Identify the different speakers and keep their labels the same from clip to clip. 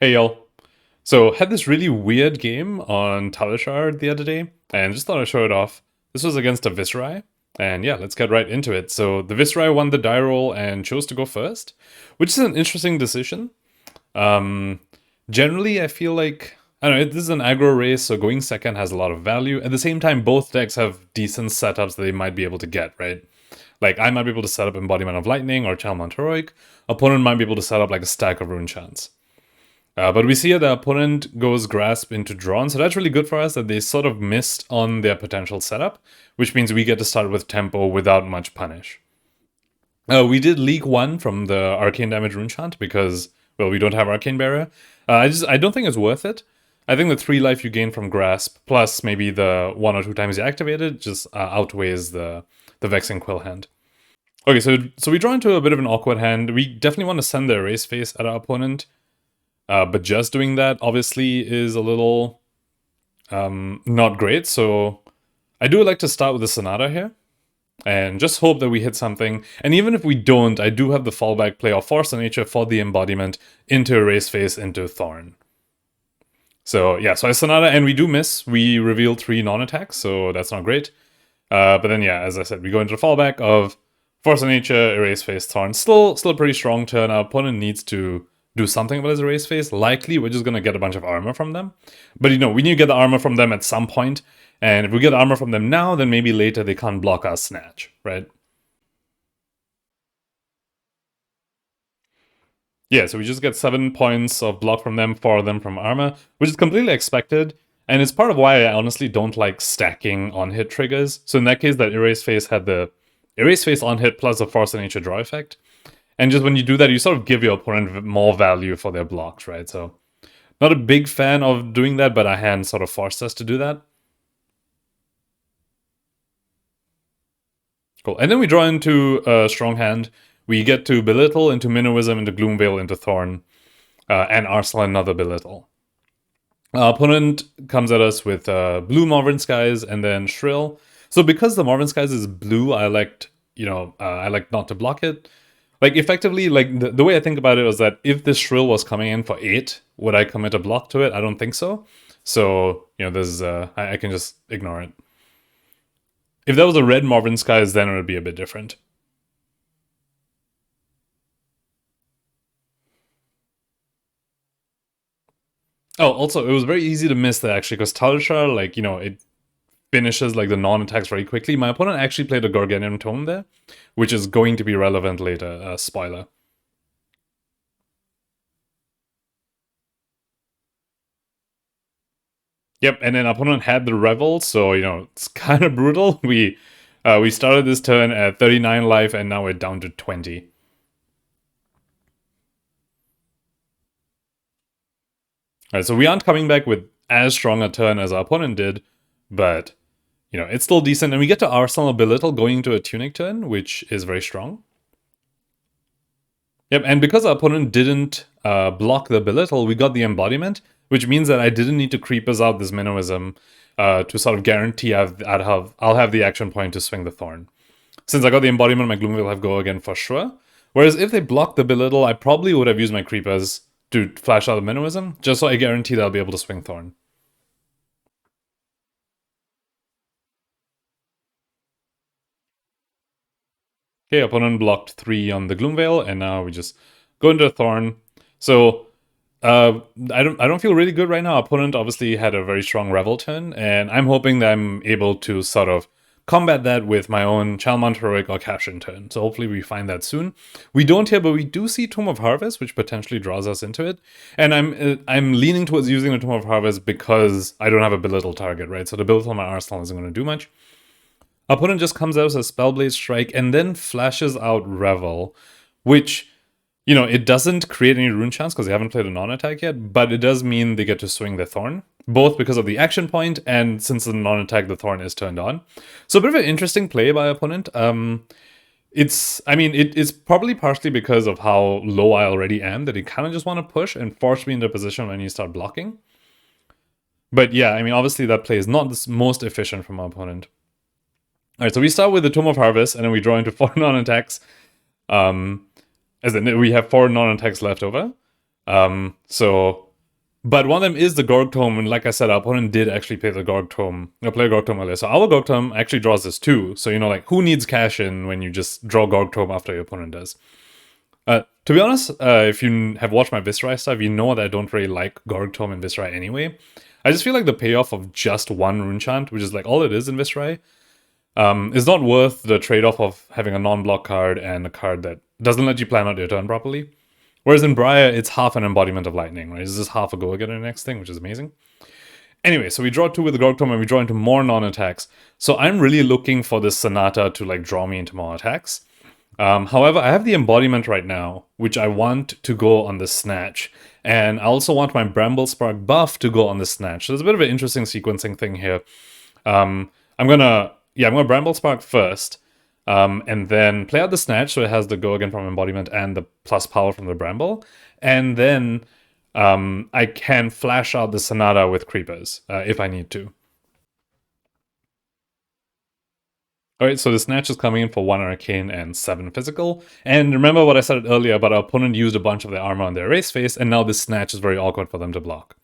Speaker 1: Hey y'all. So had this really weird game on Talishar the other day, and just thought I'd show it off. This was against a Viserai, and yeah, let's get right into it. So the Viserai won the die roll and chose to go first, which is an interesting decision. Um, Generally, I feel like, I don't know, this is an aggro race, so going second has a lot of value. At the same time, both decks have decent setups that they might be able to get, right? Like, I might be able to set up Embodiment of Lightning or Chalmont Heroic. Opponent might be able to set up like a stack of Rune Chants. But we see that the opponent goes Grasp into Drawn, so that's really good for us that they sort of missed on their potential setup, which means we get to start with Tempo without much punish. We did leak one from the Arcane Damage Rune Chant because, well, we don't have Arcane Barrier. I don't think it's worth it. I think the 3 life you gain from Grasp, plus maybe the 1 or 2 times you activate it, just outweighs the Vexing Quill hand. Okay, so we draw into a bit of an awkward hand. We definitely want to send the Erase Face at our opponent. But just doing that obviously is a little not great. So I do like to start with the Sonata here and just hope that we hit something. And even if we don't, I do have the fallback play of Force of Nature for the embodiment into Erase Face into Thorn. So yeah, so I Sonata and we do miss. We reveal 3 non-attacks, so that's not great. But then yeah, as I said, we go into the fallback of Force of Nature, Erase Face, Thorn. Still a pretty strong turn. Our opponent needs to do something about his Erase Face. Likely, we're just going to get a bunch of armor from them. But, you know, we need to get the armor from them at some point. And if we get armor from them now, then maybe later they can't block our Snatch, right? Yeah, so we just get 7 points of block from them, 4 of them from armor, which is completely expected. And it's part of why I honestly don't like stacking on-hit triggers. So in that case, that Erase Face had the Erase Face on-hit plus a Force of Nature draw effect. And just when you do that, you sort of give your opponent more value for their blocks, right? So not a big fan of doing that, but our hand sort of forced us to do that. Cool. And then we draw into a strong hand. We get to Belittle, into Minnowism, into Gloomveil, into Thorn, and Arsenal another Belittle. Our opponent comes at us with blue Morven Skies and then Shrill. So because the Morven Skies is blue, I liked, I like not to block it. Like, effectively, like, the way I think about it was that if this Shrill was coming in for 8, would I commit a block to it? I don't think so. So, you know, there's, I can just ignore it. If that was a red Morven Skies, then it would be a bit different. Oh, also, it was very easy to miss that, actually, because Talishar, like, you know, it finishes, like, the non-attacks very quickly. My opponent actually played a Gorganian Tome there, which is going to be relevant later, spoiler. Yep, and then opponent had the Revel, so, you know, it's kind of brutal. We started this turn at 39 life, and now we're down to 20. Alright, so we aren't coming back with as strong a turn as our opponent did, but, you know, it's still decent. And we get to Arsenal Belittle going into a Tunic turn, which is very strong. Yep, and because our opponent didn't block the Belittle, we got the Embodiment, which means that I didn't need to creep us out this Minnowism to sort of guarantee I'll have the action point to swing the Thorn. Since I got the Embodiment, my Gloom will have go again for sure. Whereas if they blocked the Belittle, I probably would have used my Creepers to flash out the Minnowism, just so I guarantee that I'll be able to swing Thorn. Okay, opponent blocked 3 on the Gloomveil, and now we just go into Thorn. So I don't feel really good right now. Opponent obviously had a very strong Revel turn, and I'm hoping that I'm able to sort of combat that with my own Chalmont Heroic or Caption turn. So hopefully we find that soon. We don't here, but we do see Tomb of Harvest, which potentially draws us into it. And I'm leaning towards using the Tomb of Harvest because I don't have a Belittle target, right? So the Belittle on my arsenal isn't going to do much. Opponent just comes out as a Spellblade Strike and then flashes out Revel, which, you know, it doesn't create any rune chance because they haven't played a non-attack yet, but it does mean they get to swing the Thorn, both because of the action point and since the non-attack, the Thorn is turned on. So a bit of an interesting play by opponent. It's probably partially because of how low I already am that he kind of just want to push and force me into a position when you start blocking. But yeah, I mean, obviously that play is not the most efficient from our opponent. Alright, so we start with the Tomb of Harvest, and then we draw into 4 non-attacks. As in, we have 4 non-attacks left over. So But one of them is the Gorg Tome, and like I said, our opponent did actually play the Gorg Tome, play Gorg Tome earlier. So our Gorg Tome actually draws this too. So, you know, like, who needs cash in when you just draw Gorg Tome after your opponent does? To be honest, if you have watched my Viserai stuff, you know that I don't really like Gorg Tome and Viserai anyway. I just feel like the payoff of just one rune chant, which is like all it is in Viserai, is not worth the trade-off of having a non-block card and a card that doesn't let you plan out your turn properly. Whereas in Briar, it's half an embodiment of lightning, right? It's just half a go again in the next thing, which is amazing. Anyway, so we draw 2 with the Gorg Tome and we draw into more non-attacks. So I'm really looking for this Sonata to like draw me into more attacks. However, I have the embodiment right now, which I want to go on the Snatch. And I also want my Bramble Spark buff to go on the Snatch. So there's a bit of an interesting sequencing thing here. I'm gonna Bramble Spark first. And then play out the Snatch, so it has the go again from embodiment and the plus power from the Bramble. And then I can flash out the Sonata with Creepers if I need to. Alright, so the Snatch is coming in for 1 Arcane and 7 Physical. And remember what I said earlier about our opponent used a bunch of their armor on their race face, and now this Snatch is very awkward for them to block.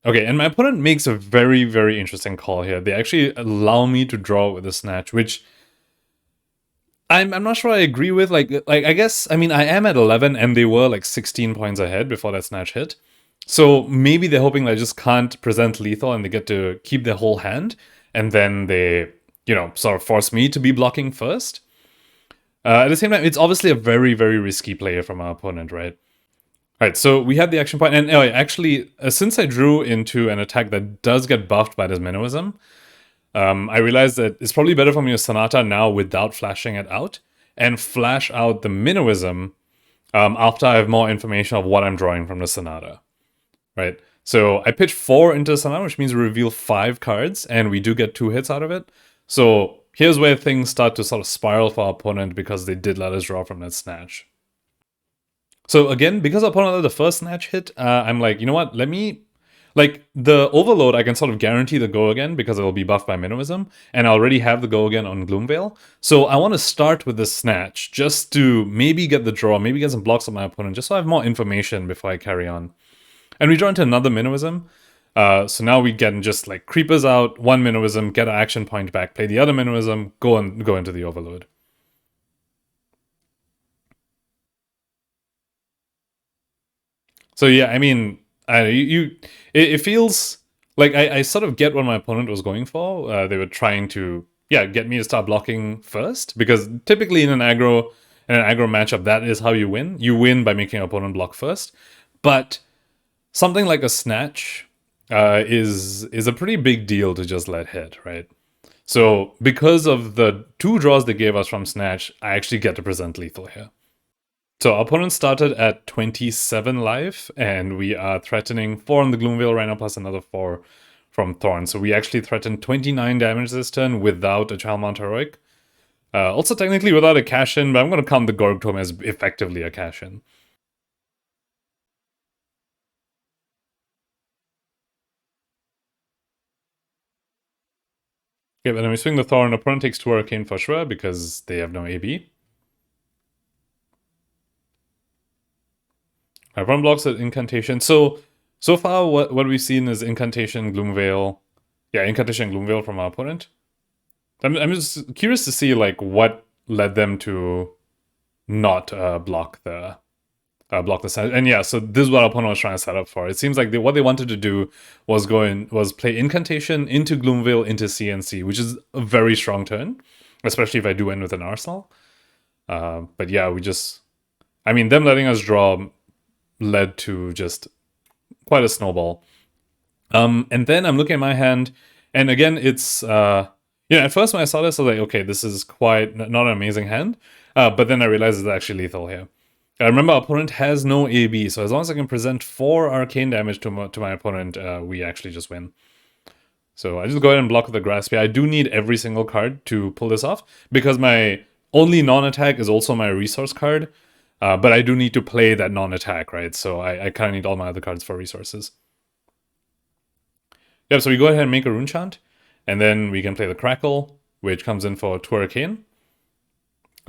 Speaker 1: Okay, and my opponent makes a very, very interesting call here. They actually allow me to draw with the Snatch, which I'm not sure I agree with. Like I guess, I mean, I am at 11 and they were like 16 points ahead before that Snatch hit. So maybe they're hoping that I just can't present lethal and they get to keep their whole hand. And then they, you know, sort of force me to be blocking first. At the same time, it's obviously a very, very risky play from our opponent, right? Alright, so we have the action point, and actually, since I drew into an attack that does get buffed by this Minnowism, I realized that it's probably better for me to Sonata now without flashing it out, and flash out the Minnowism after I have more information of what I'm drawing from the Sonata, right? So I pitch 4 into the Sonata, which means we reveal 5 cards, and we do get 2 hits out of it. So here's where things start to sort of spiral for our opponent because they did let us draw from that Snatch. So again, because our opponent let the first Snatch hit, I'm like, you know what, let me... Like, the Overload, I can sort of guarantee the go again because it will be buffed by Minnowism, and I already have the go again on Gloomveil. So I want to start with the Snatch, just to maybe get the draw, maybe get some blocks on my opponent, just so I have more information before I carry on. And we draw into another Minnowism. So now we get just like Creepers out, 1 Minnowism, get an action point back, play the other Minnowism, go into the Overload. So yeah, I mean, it feels like I sort of get what my opponent was going for. They were trying to, get me to start blocking first, because typically in an aggro matchup, that is how you win. You win by making your opponent block first. But something like a Snatch is a pretty big deal to just let hit, right? So because of the 2 draws they gave us from Snatch, I actually get to present lethal here. So our opponent started at 27 life, and we are threatening 4 on the Gloomveil right now, plus another 4 from Thorn. So we actually threatened 29 damage this turn without a Chalmont Heroic. Also technically without a cash-in, but I'm going to count the Gorg Tome as effectively a cash-in. Okay, but then we swing the Thorn. Opponent takes 2 Arcane for sure, because they have no AB. My opponent blocks at Incantation. So far, what we've seen is Incantation, Gloomveil. Yeah, Incantation, Gloomveil from our opponent. I'm just curious to see like what led them to not block the Senate. And yeah, so this is what our opponent was trying to set up for. It seems like what they wanted to do was play Incantation into Gloomveil into CNC, which is a very strong turn, especially if I do end with an Arsenal. But yeah, them letting us draw led to just quite a snowball. And then I'm looking at my hand, and again, it's at first when I saw this, I was like, okay, this is quite not an amazing hand. But then I realized it's actually lethal here. Remember, our opponent has no AB, so as long as I can present 4 arcane damage to my opponent, we actually just win. So I just go ahead and block with the Grasp here. I do need every single card to pull this off, because my only non-attack is also my resource card. But I do need to play that non-attack, right? So I kind of need all my other cards for resources. Yep, so we go ahead and make a Rune Chant, and then we can play the Crackle, which comes in for 2 Arcane.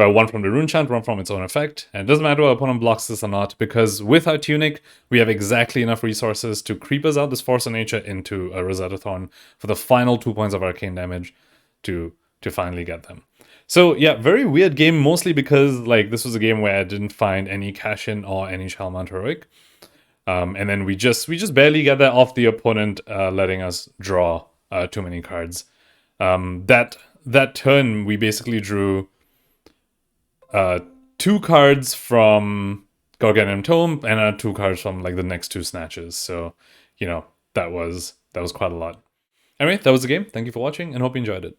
Speaker 1: one from the rune chant, one from its own effect. And it doesn't matter whether opponent blocks this or not, because with our Tunic, we have exactly enough resources to creep us out this Force of Nature into a Rosetta Thorn for the final 2 points of arcane damage to finally get them. So yeah, very weird game, mostly because like this was a game where I didn't find any cash-in or any Shalmount Heroic. And then we just barely get that off the opponent, letting us draw too many cards. That turn, we basically drew 2 cards from Gargantuan Tome and 2 cards from like the next 2 snatches. So, you know, that was quite a lot. Anyway, that was the game. Thank you for watching and hope you enjoyed it.